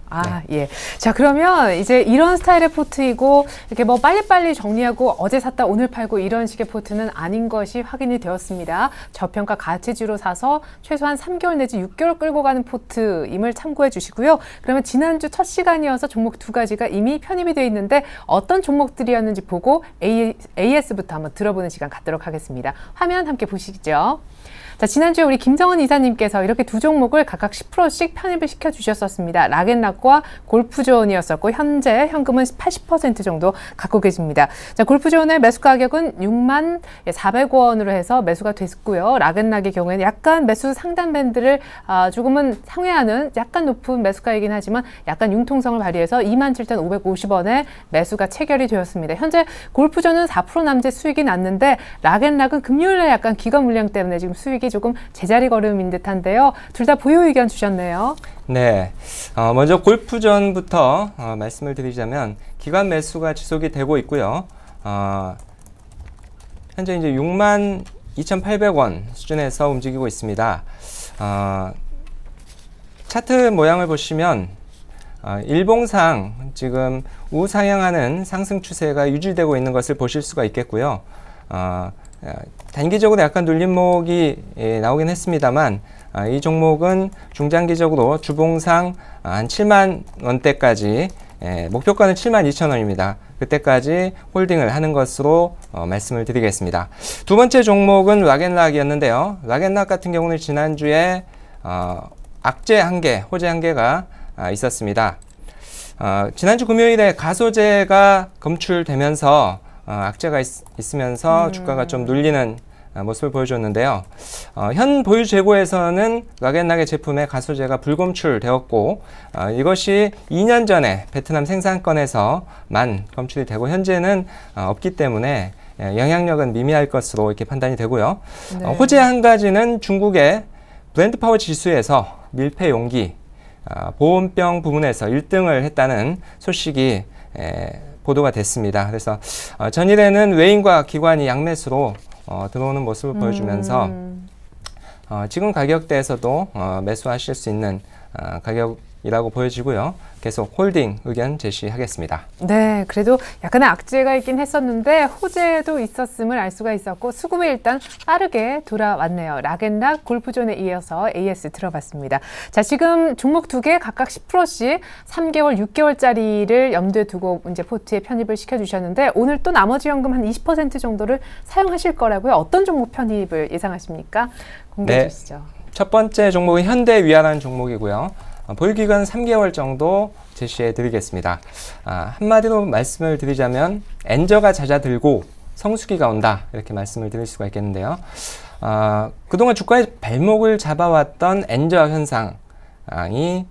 예. 자, 그러면 이제 이런 스타일의 포트이고, 이렇게 뭐 빨리빨리 정리하고 어제 샀다 오늘 팔고 이런 식의 포트는 아닌 것이 확인이 되었습니다. 저평가 가치주로 사서 최소한 3개월 내지 6개월 끌고 가는 포트임을 참고해 주시고요. 그러면 지난주 첫 시간이어서 종목 두 가지가 이미 편입이 되어 있는데 어떤 종목들이었는지 보고 AS부터 한번 들어보는 시간 갖도록 하겠습니다. 화면 함께 보시죠. 자, 지난주에 우리 김성원 이사님께서 이렇게 두 종목을 각각 10%씩 편입을 시켜주셨었습니다. 락앤락과 골프존이었었고 현재 현금은 80% 정도 갖고 계십니다. 자, 골프존의 매수 가격은 6만 400원으로 해서 매수가 됐고요. 락앤락의 경우에는 약간 매수 상단 밴드를 조금은 상회하는 약간 높은 매수가이긴 하지만 약간 융통성을 발휘해서 27,550원에 매수가 체결이 되었습니다. 현재 골프존은 4% 남짓 수익이 났는데 락앤락은 금요일에 약간 기관 물량 때문에 지금 수익이 조금 제자리 걸음인 듯한데요. 둘 다 보유 의견 주셨네요. 네, 먼저 골프전부터 말씀을 드리자면 기관 매수가 지속이 되고 있고요. 현재 이제 62,800원 수준에서 움직이고 있습니다. 차트 모양을 보시면 일봉상 지금 우상향하는 상승 추세가 유지되고 있는 것을 보실 수가 있겠고요. 단기적으로 약간 눌림목이 나오긴 했습니다만 이 종목은 중장기적으로 주봉상 한 7만 원대까지 목표가는 72,000원입니다. 그때까지 홀딩을 하는 것으로 말씀을 드리겠습니다. 두 번째 종목은 락앤락이었는데요. 락앤락 같은 경우는 지난주에 악재 한 개, 호재 한 개가 있었습니다. 지난주 금요일에 가소제가 검출되면서 악재가 있으면서 주가가 좀 눌리는 모습을 보여줬는데요. 현 보유 재고에서는 락앤락의 제품에 가소제가 불검출되었고 이것이 2년 전에 베트남 생산권에서만 검출이 되고 현재는 없기 때문에 영향력은 미미할 것으로 이렇게 판단이 되고요. 네. 호재 한 가지는 중국의 브랜드 파워 지수에서 밀폐 용기 보온병 부문에서 1등을 했다는 소식이 보도가 됐습니다. 그래서 전일에는 외인과 기관이 양매수로 들어오는 모습을 보여주면서 지금 가격대에서도 매수하실 수 있는 가격이라고 보여지고요. 계속 홀딩 의견 제시하겠습니다. 네, 그래도 약간의 악재가 있긴 했었는데 호재도 있었음을 알 수가 있었고 수급이 일단 빠르게 돌아왔네요. 락앤락 골프존에 이어서 AS 들어봤습니다. 자, 지금 종목 두 개 각각 10%씩 3개월, 6개월짜리를 염두에 두고 이제 포트에 편입을 시켜주셨는데 오늘 또 나머지 현금 한 20% 정도를 사용하실 거라고요. 어떤 종목 편입을 예상하십니까? 공개해 주시죠. 첫 번째 종목은 현대위아라는 종목이고요. 보유기간 3개월 정도 제시해 드리겠습니다. 한마디로 말씀을 드리자면 엔저가 잦아들고 성수기가 온다 이렇게 말씀을 드릴 수가 있겠는데요. 그동안 주가의 발목을 잡아왔던 엔저 현상이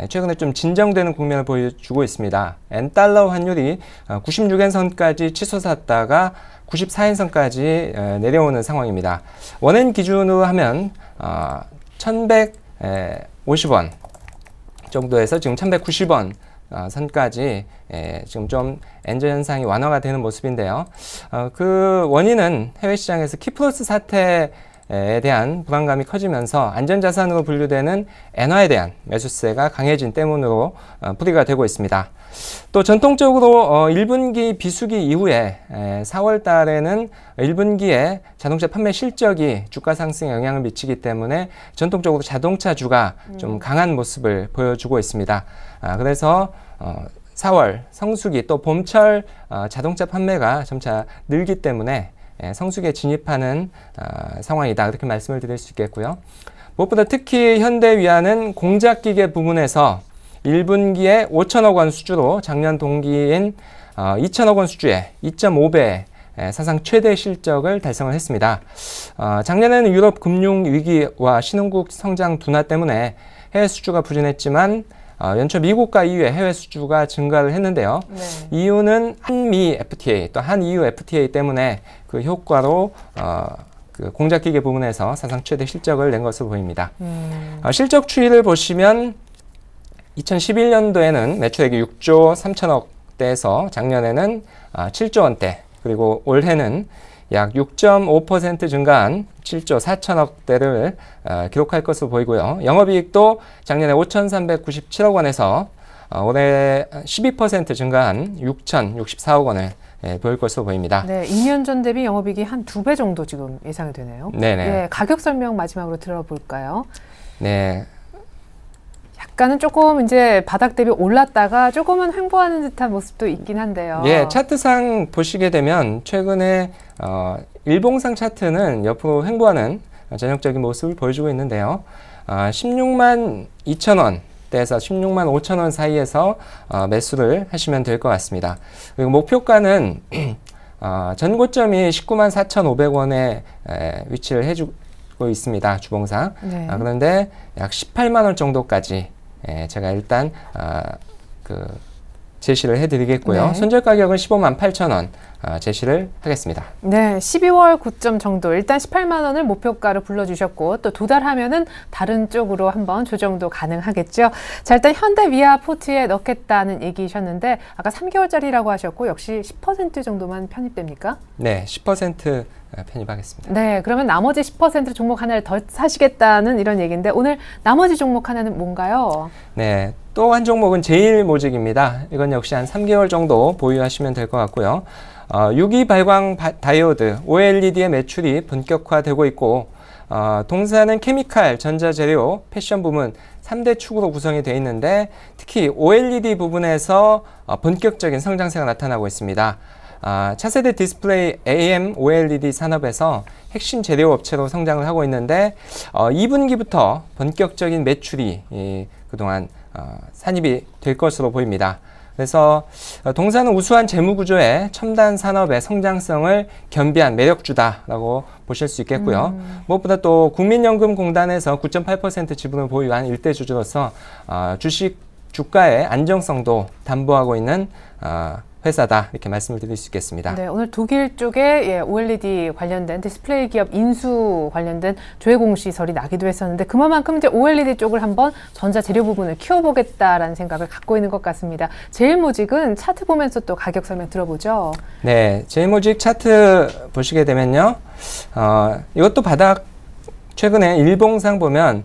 최근에 좀 진정되는 국면을 보여주고 있습니다. 엔달러 환율이 96엔선까지 치솟았다가 94엔선까지 내려오는 상황입니다. 원엔 기준으로 하면 1150원 정도에서 지금 1190원 선까지 지금 좀 엔저 현상이 완화가 되는 모습인데요. 그 원인은 해외 시장에서 키플러스 사태에 대한 불안감이 커지면서 안전자산으로 분류되는 엔화에 대한 매수세가 강해진 때문으로 풀이가 되고 있습니다. 또 전통적으로 1분기 비수기 이후에 4월 달에는 1분기에 자동차 판매 실적이 주가 상승에 영향을 미치기 때문에 전통적으로 자동차주가 좀 강한 모습을 보여주고 있습니다. 그래서 4월 성수기 또 봄철 자동차 판매가 점차 늘기 때문에 성수기에 진입하는 상황이다, 그렇게 말씀을 드릴 수 있겠고요. 무엇보다 특히 현대위아는 공작기계 부문에서 1분기에 5천억 원 수주로 작년 동기인 2천억 원 수주에 2.5배 사상 최대 실적을 달성을 했습니다. 작년에는 유럽 금융 위기와 신흥국 성장 둔화 때문에 해외 수주가 부진했지만 연초 미국과 EU의 해외 수주가 증가를 했는데요. 네. 이유는 한미 FTA 또 한EU FTA 때문에 그 효과로 그 공작기계 부문에서 사상 최대 실적을 낸 것으로 보입니다. 실적 추이를 보시면 2011년도에는 매출액이 6조 3천억대에서 작년에는 7조 원대, 그리고 올해는 약 6.5% 증가한 7조 4천억대를 기록할 것으로 보이고요. 영업이익도 작년에 5,397억 원에서 올해 12% 증가한 6,064억 원을 보일 것으로 보입니다. 네, 2년 전 대비 영업이익이 한 2배 정도 지금 예상이 되네요. 네네. 네, 가격 설명 마지막으로 들어볼까요? 네. 약간은 조금 이제 바닥 대비 올랐다가 조금은 횡보하는 듯한 모습도 있긴 한데요. 예, 차트상 보시게 되면 최근에 일봉상 차트는 옆으로 횡보하는 전형적인 모습을 보여주고 있는데요. 16만 2천 원대에서 16만 5천 원 사이에서 매수를 하시면 될 것 같습니다. 그리고 목표가는 전고점이 19만 4,500원에 위치를 해주고 있습니다. 주봉상. 네. 그런데 약 18만 원 정도까지 제가 일단 제시를 해드리겠고요. 네. 손절 가격은 15만 8천 원 제시를 하겠습니다. 네, 12월 고점 정도 일단 18만 원을 목표가로 불러주셨고 또 도달하면은 다른 쪽으로 한번 조정도 가능하겠죠. 자, 일단 현대위아 포트에 넣겠다는 얘기셨는데 아까 3개월짜리라고 하셨고 역시 10% 정도만 편입됩니까? 네, 10% 편입하겠습니다. 네, 그러면 나머지 10% 종목 하나를 더 사시겠다는 이런 얘기인데 오늘 나머지 종목 하나는 뭔가요? 네, 또 한 종목은 제일모직입니다. 이건 역시 한 3개월 정도 보유하시면 될 것 같고요. 유기 발광 다이오드 OLED의 매출이 본격화되고 있고 동사는 케미칼, 전자재료, 패션 부문 3대 축으로 구성이 되어 있는데 특히 OLED 부분에서 본격적인 성장세가 나타나고 있습니다. 차세대 디스플레이 AM OLED 산업에서 핵심 재료 업체로 성장을 하고 있는데 2분기부터 본격적인 매출이 그동안 산입이 될 것으로 보입니다. 그래서 동사는 우수한 재무구조에 첨단 산업의 성장성을 겸비한 매력주다라고 보실 수 있겠고요. 무엇보다 또 국민연금공단에서 9.8% 지분을 보유한 일대주주로서 주식 주가의 안정성도 담보하고 있는 회사다, 이렇게 말씀을 드릴 수 있겠습니다. 네, 오늘 독일 쪽에 OLED 관련된 디스플레이 기업 인수 관련된 조회 공시설이 나기도 했었는데 그만큼 이제 OLED 쪽을 한번 전자재료 부분을 키워보겠다라는 생각을 갖고 있는 것 같습니다. 제일모직은 차트 보면서 또 가격 설명 들어보죠. 네, 제일모직 차트 보시게 되면요, 이것도 바닥 최근에 일봉상 보면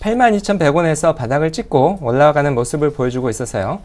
82,100원에서 바닥을 찍고 올라가는 모습을 보여주고 있어서요.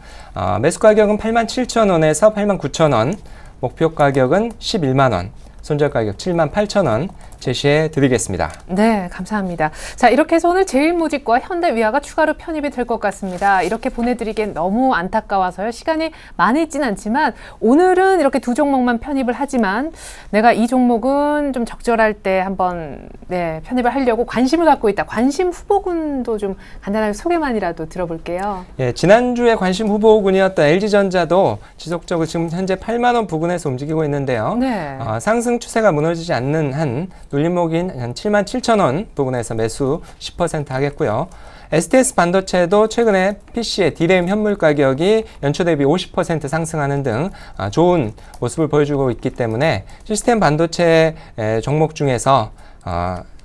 매수 가격은 87,000원에서 89,000원, 목표 가격은 11만원, 손절 가격 78,000원 제시해 드리겠습니다. 네, 감사합니다. 자, 이렇게 해서 오늘 제일모직과 현대위아가 추가로 편입이 될 것 같습니다. 이렇게 보내드리기엔 너무 안타까워서요. 시간이 많이 있진 않지만 오늘은 이렇게 두 종목만 편입을 하지만 내가 이 종목은 좀 적절할 때 한번 편입을 하려고 관심을 갖고 있다. 관심 후보군도 좀 간단하게 소개만이라도 들어볼게요. 예, 지난주에 관심 후보군이었던 LG전자도 지속적으로 지금 현재 8만 원 부근에서 움직이고 있는데요. 네. 상승 추세가 무너지지 않는 한 눌림목인 한 77,000원 부근에서 매수 10% 하겠고요. STS 반도체도 최근에 PC의 D램 현물 가격이 연초 대비 50% 상승하는 등 좋은 모습을 보여주고 있기 때문에 시스템 반도체 종목 중에서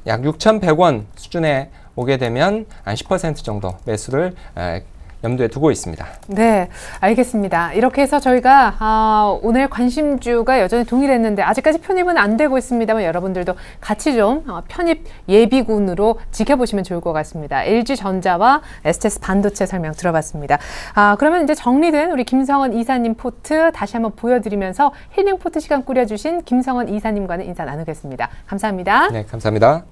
약 6,100원 수준에 오게 되면 한 10% 정도 매수를 염두에 두고 있습니다. 네, 알겠습니다. 이렇게 해서 저희가 오늘 관심주가 여전히 동일했는데 아직까지 편입은 안 되고 있습니다만 여러분들도 같이 좀 편입 예비군으로 지켜보시면 좋을 것 같습니다. LG전자와 STS 반도체 설명 들어봤습니다. 그러면 이제 정리된 우리 김성원 이사님 포트 다시 한번 보여드리면서 힐링 포트 시간 꾸려주신 김성원 이사님과는 인사 나누겠습니다. 감사합니다. 네, 감사합니다.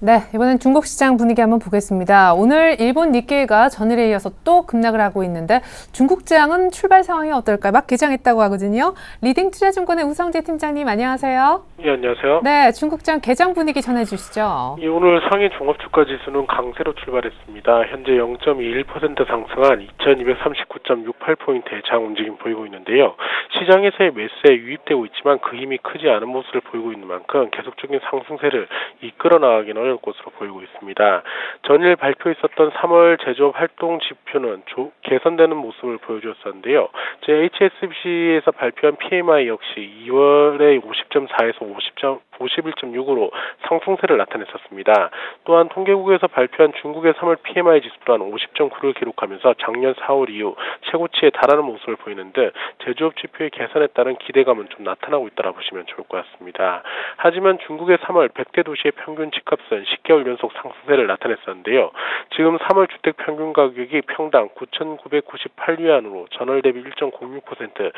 네, 이번엔 중국 시장 분위기 한번 보겠습니다. 오늘 일본 니케이가 전일에 이어서 또 급락을 하고 있는데 중국장은 출발 상황이 어떨까요? 막 개장했다고 하거든요. 리딩투자증권의 우성재 팀장님 안녕하세요. 네, 안녕하세요. 네, 중국장 개장 분위기 전해주시죠. 오늘 상해 종합주가지수는 강세로 출발했습니다. 현재 0.21% 상승한 2239.68포인트의 장 움직임 보이고 있는데요. 시장에서의 매수에 유입되고 있지만 그 힘이 크지 않은 모습을 보이고 있는 만큼 계속적인 상승세를 이끌어 나가기는 어려울 것으로 보이고 있습니다. 전일 발표 있었던 3월 제조업 활동 지표는 개선되는 모습을 보여주었었는데요. 제 HSBC에서 발표한 PMI 역시 2월에 50.4에서 51.6으로 상승세를 나타냈었습니다. 또한 통계국에서 발표한 중국의 3월 PMI 지수 또한 50.9를 기록하면서 작년 4월 이후 최고치에 달하는 모습을 보이는 듯 제조업 지표의 개선에 따른 기대감은 좀 나타나고 있다고 보시면 좋을 것 같습니다. 하지만 중국의 3월 100대 도시의 평균 집값은 10개월 연속 상승세를 나타냈었는데요. 지금 3월 주택 평균 가격이 평당 9,998위안으로 전월 대비 1.06%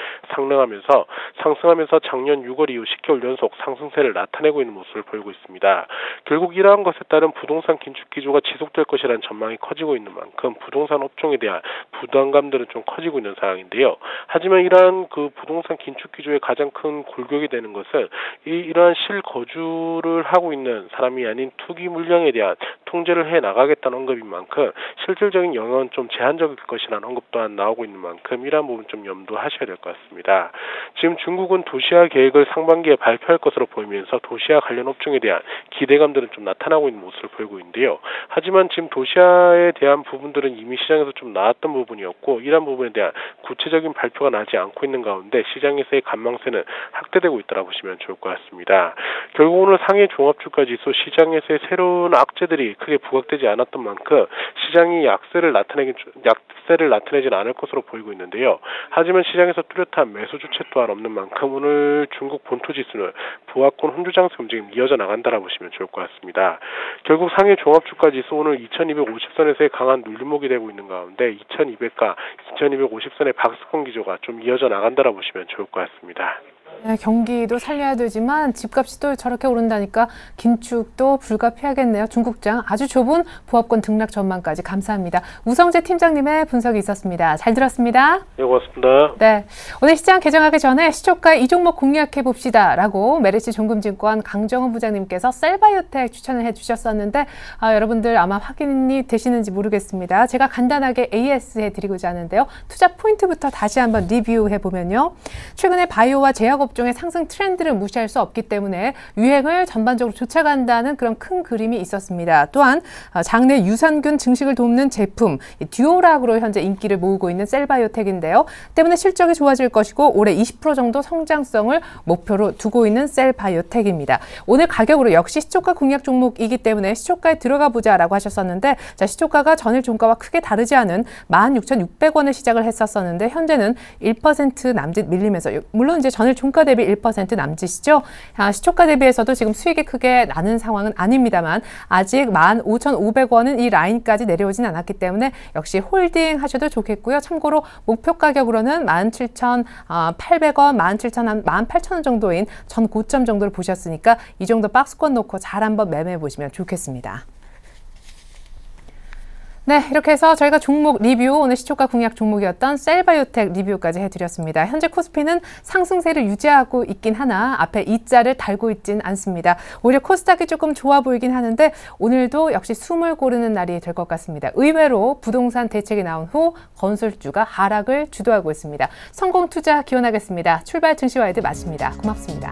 상승하면서 작년 6월 이후 10개월 연속 상승세를 나타내고 있는 모습을 보이고 있습니다. 결국 이러한 것에 따른 부동산 긴축 기조가 지속될 것이라는 전망이 커지고 있는 만큼 부동산 업종에 대한 부담감들은 좀 커지고 있는 상황인데요. 하지만 이러한 그 부동산 긴축 기조의 가장 큰 골격이 되는 것은 이러한 실거주를 하고 있는 사람이 아닌 투기 물량에 대한 통제를 해 나가겠다는 언급인 만큼 실질적인 영향은 좀 제한적일 것이라는 언급 또한 나오고 있는 만큼 이러한 부분 좀 염두하셔야 될 것 같습니다. 지금 중국은 도시화 계획을 상반기에 발표할 것으로 보이면서 도시화 관련 업종에 대한 기대감들은 좀 나타나고 있는 모습을 보이고 있는데요. 하지만 지금 도시화에 대한 부분들은 이미 시장에서 좀 나왔던 부분이었고 이러한 부분에 대한 구체적인 발표가 나지 않고 있는 가운데 시장에서의 관망세는 확대되고 있다고 보시면 좋을 것 같습니다. 결국 오늘 상해 종합주가지수 시장에서의 새로운 악재들이 크게 부각되지 않았던 만큼 시장이 약세를 나타내지는 않을 것으로 보이고 있는데요. 하지만 시장에서 뚜렷한 매수 주체 또한 없는 만큼 오늘 중국 본토 지수는 부하권 혼조 장세 움직임 이어져 나간다라고 보시면 좋을 것 같습니다. 결국 상해 종합주가지수 오늘 2250선에서의 강한 눌림목이 되고 있는 가운데 2200과 2250선의 박스권 기조가 좀 이어져 나간다라고 보시면 좋을 것 같습니다. 네, 경기도 살려야 되지만 집값이 또 저렇게 오른다니까 긴축도 불가피하겠네요. 중국장 아주 좁은 부합권 등락 전망까지 감사합니다. 우성재 팀장님의 분석이 있었습니다. 잘 들었습니다. 네, 고맙습니다. 네, 오늘 시장 개장하기 전에 시초가 이 종목 공략해 봅시다라고 메리츠 종금증권 강정훈 부장님께서 셀바이오텍 추천을 해주셨었는데 여러분들 아마 확인이 되시는지 모르겠습니다. 제가 간단하게 AS 해드리고자 하는데요. 투자 포인트부터 다시 한번 리뷰해 보면요. 최근에 바이오와 제약 업종의 상승 트렌드를 무시할 수 없기 때문에 유행을 전반적으로 쫓아간다는 그런 큰 그림이 있었습니다. 또한 장내 유산균 증식을 돕는 제품 듀오락으로 현재 인기를 모으고 있는 셀바이오텍인데요. 때문에 실적이 좋아질 것이고 올해 20% 정도 성장성을 목표로 두고 있는 셀바이오텍입니다. 오늘 가격으로 역시 시초가 공략 종목이기 때문에 시초가에 들어가 보자라고 하셨었는데 시초가가 전일 종가와 크게 다르지 않은 16,600원에 시작을 했었었는데 현재는 1% 남짓 밀리면서 물론 이제 전일 종 종가 대비 1% 남짓이죠. 시초가 대비해서도 지금 수익이 크게 나는 상황은 아닙니다만 아직 15,500원은 이 라인까지 내려오진 않았기 때문에 역시 홀딩 하셔도 좋겠고요. 참고로 목표 가격으로는 17,800원, 18,000원 정도인 전 고점 정도를 보셨으니까 이 정도 박스권 놓고 잘 한번 매매해 보시면 좋겠습니다. 네, 이렇게 해서 저희가 종목 리뷰, 오늘 시초가 공략 종목이었던 셀바이오텍 리뷰까지 해드렸습니다. 현재 코스피는 상승세를 유지하고 있긴 하나 앞에 E자를 달고 있진 않습니다. 오히려 코스닥이 조금 좋아 보이긴 하는데 오늘도 역시 숨을 고르는 날이 될 것 같습니다. 의외로 부동산 대책이 나온 후 건설주가 하락을 주도하고 있습니다. 성공 투자 기원하겠습니다. 출발 증시와이드 마칩니다. 고맙습니다.